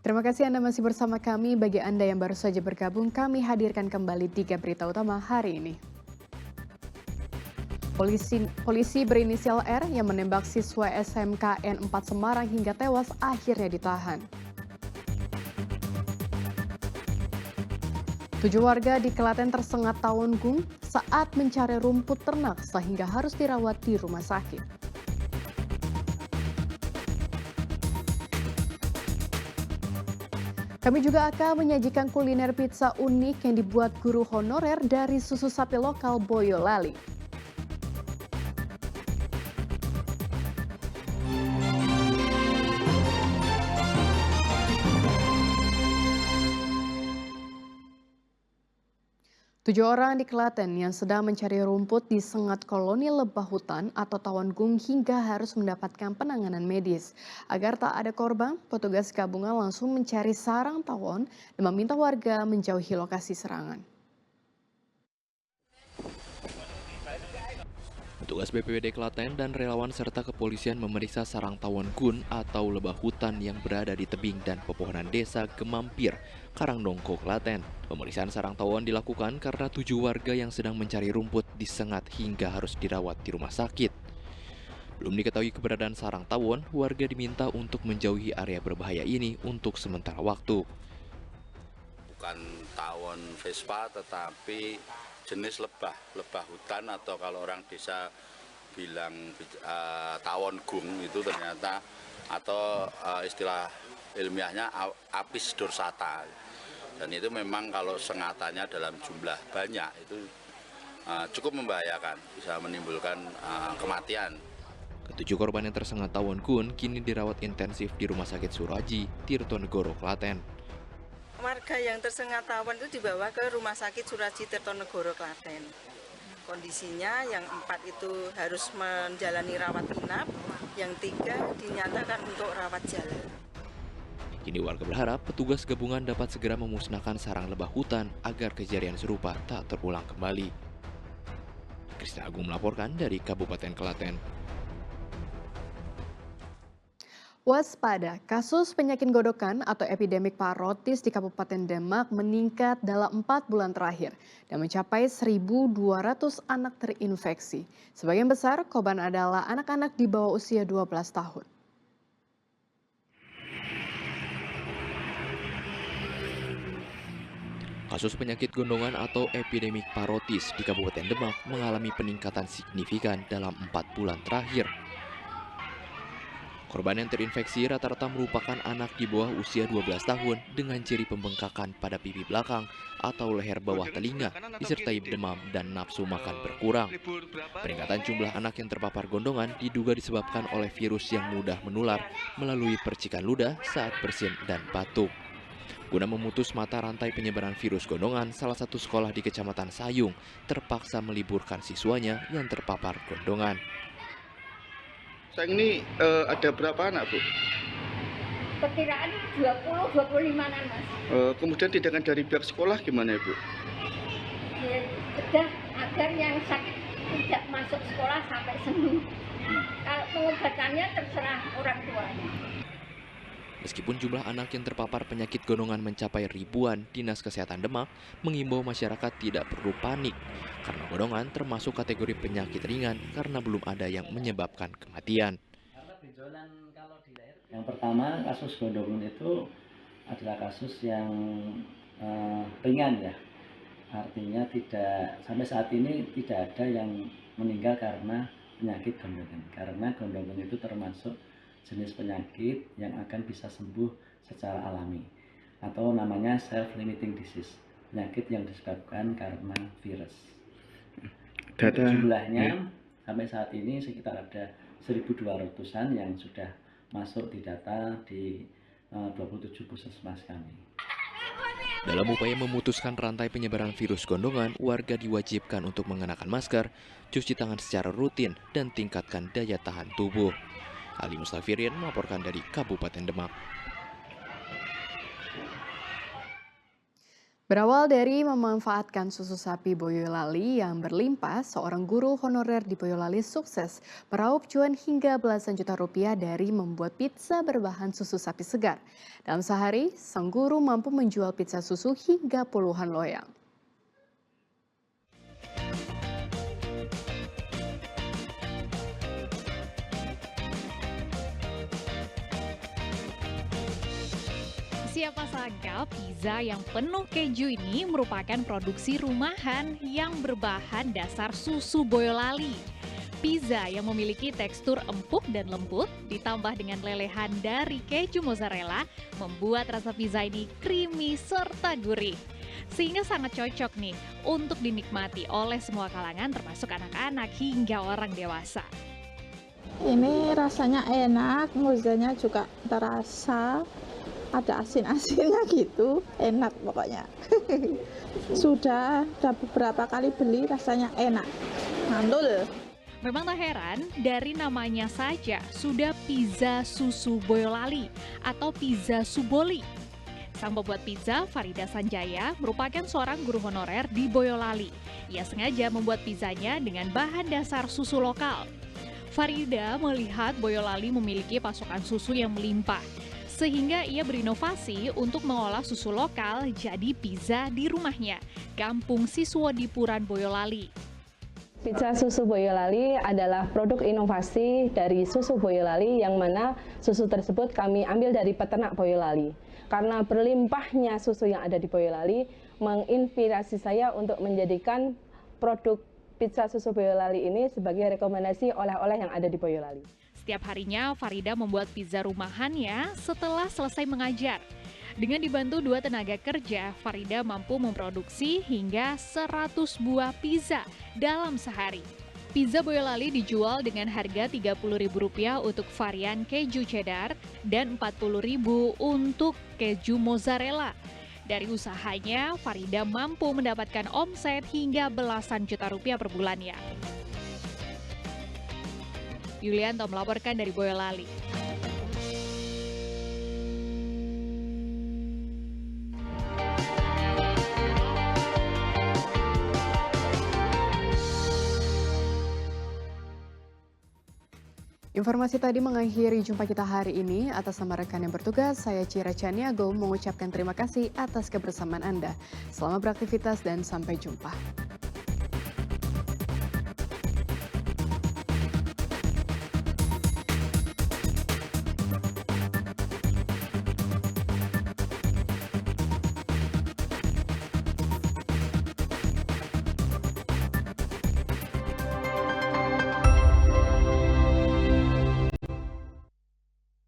Terima kasih Anda masih bersama kami. Bagi Anda yang baru saja bergabung, kami hadirkan kembali 3 berita utama hari ini. Polisi berinisial R yang menembak siswa SMKN 4 Semarang hingga tewas akhirnya ditahan. 7 warga di Klaten tersengat tawon gung saat mencari rumput ternak sehingga harus dirawat di rumah sakit. Kami juga akan menyajikan kuliner pizza unik yang dibuat guru honorer dari susu sapi lokal Boyolali. Tujuh orang di Klaten yang sedang mencari rumput disengat koloni lebah hutan atau tawon gung hingga harus mendapatkan penanganan medis. Agar tak ada korban, petugas gabungan langsung mencari sarang tawon dan meminta warga menjauhi lokasi serangan. Petugas BPBD Klaten dan relawan serta kepolisian memeriksa sarang tawon gun atau lebah hutan yang berada di tebing dan pepohonan desa Gemampir, Karangdongko, Klaten. Pemeriksaan sarang tawon dilakukan karena 7 warga yang sedang mencari rumput disengat hingga harus dirawat di rumah sakit. Belum diketahui keberadaan sarang tawon, warga diminta untuk menjauhi area berbahaya ini untuk sementara waktu. Bukan tawon Vespa tetapi jenis lebah hutan atau kalau orang desa bilang tawon gung itu ternyata atau istilah ilmiahnya Apis dorsata. Dan itu memang kalau sengatannya dalam jumlah banyak itu cukup membahayakan, bisa menimbulkan kematian. Ketujuh korban yang tersengat tawon gun kini dirawat intensif di Rumah Sakit Suraji, Tirtonegoro, Klaten. Warga yang tersengat tawon itu dibawa ke Rumah Sakit Suraji Tirtonegoro, Klaten. Kondisinya yang 4 itu harus menjalani rawat inap, yang 3 dinyatakan untuk rawat jalan. Kini warga berharap petugas gabungan dapat segera memusnahkan sarang lebah hutan agar kejadian serupa tak terulang kembali. Krisna Agung melaporkan dari Kabupaten Klaten. Waspada, kasus penyakit godokan atau epidemik parotis di Kabupaten Demak meningkat dalam 4 bulan terakhir dan mencapai 1.200 anak terinfeksi. Sebagian besar korban adalah anak-anak di bawah usia 12 tahun. Kasus penyakit gondongan atau epidemik parotis di Kabupaten Demak mengalami peningkatan signifikan dalam 4 bulan terakhir. Korban yang terinfeksi rata-rata merupakan anak di bawah usia 12 tahun dengan ciri pembengkakan pada pipi belakang atau leher bawah telinga, disertai demam dan nafsu makan berkurang. Peningkatan jumlah anak yang terpapar gondongan diduga disebabkan oleh virus yang mudah menular melalui percikan ludah saat bersin dan batuk. Guna memutus mata rantai penyebaran virus gondongan, salah satu sekolah di Kecamatan Sayung terpaksa meliburkan siswanya yang terpapar gondongan. Sayang ini ada berapa anak, Bu? Perkiraan 20-25-an, Mas. Kemudian tindakan dari pihak sekolah gimana, Bu? Ya, cegah agar yang sakit tidak masuk sekolah sampai sembuh. Kalau pengobatannya terserah orang tuanya. Meskipun jumlah anak yang terpapar penyakit gondongan mencapai ribuan, Dinas Kesehatan Demak mengimbau masyarakat tidak perlu panik karena gondongan termasuk kategori penyakit ringan karena belum ada yang menyebabkan kematian. Yang pertama, kasus gondongan itu adalah kasus yang ringan ya. Artinya tidak sampai saat ini tidak ada yang meninggal karena penyakit gondongan. Karena gondongan itu termasuk jenis penyakit yang akan bisa sembuh secara alami atau namanya self-limiting disease, penyakit yang disebabkan karena virus. Jumlahnya sampai saat ini sekitar ada 1.200-an yang sudah masuk di data di 27 puskesmas kami. Dalam upaya memutuskan rantai penyebaran virus gondongan, warga diwajibkan untuk mengenakan masker, cuci tangan secara rutin, dan tingkatkan daya tahan tubuh. Ali Mustafirin melaporkan dari Kabupaten Demak. Berawal dari memanfaatkan susu sapi Boyolali yang berlimpah, seorang guru honorer di Boyolali sukses meraup cuan hingga belasan juta rupiah dari membuat pizza berbahan susu sapi segar. Dalam sehari, sang guru mampu menjual pizza susu hingga puluhan loyang. Siapa sangka pizza yang penuh keju ini merupakan produksi rumahan yang berbahan dasar susu Boyolali. Pizza yang memiliki tekstur empuk dan lembut ditambah dengan lelehan dari keju mozzarella membuat rasa pizza ini creamy serta gurih. Sehingga sangat cocok nih untuk dinikmati oleh semua kalangan termasuk anak-anak hingga orang dewasa. Ini rasanya enak, mozzanya juga terasa, ada asin-asinnya gitu, enak pokoknya. Sudah beberapa kali beli, rasanya enak, mantul. Memang tak heran, dari namanya saja sudah pizza susu Boyolali atau pizza suboli. Sang pembuat pizza, Farida Sanjaya, merupakan seorang guru honorer di Boyolali. Ia sengaja membuat pizzanya dengan bahan dasar susu lokal. Farida melihat Boyolali memiliki pasokan susu yang melimpah, sehingga ia berinovasi untuk mengolah susu lokal jadi pizza di rumahnya, Kampung Siswodipuran Boyolali. Pizza susu Boyolali adalah produk inovasi dari susu Boyolali yang mana susu tersebut kami ambil dari peternak Boyolali. Karena berlimpahnya susu yang ada di Boyolali menginspirasi saya untuk menjadikan produk pizza susu Boyolali ini sebagai rekomendasi oleh-oleh yang ada di Boyolali. Setiap harinya Farida membuat pizza rumahannya setelah selesai mengajar. Dengan dibantu 2 tenaga kerja, Farida mampu memproduksi hingga 100 buah pizza dalam sehari. Pizza Boyolali dijual dengan harga Rp30.000 untuk varian keju cheddar dan Rp40.000 untuk keju mozzarella. Dari usahanya, Farida mampu mendapatkan omset hingga belasan juta rupiah per bulannya. Yulianto melaporkan dari Boyolali. Informasi tadi mengakhiri jumpa kita hari ini. Atas nama rekan yang bertugas, saya Cira Caniago mengucapkan terima kasih atas kebersamaan Anda. Selamat beraktivitas dan sampai jumpa.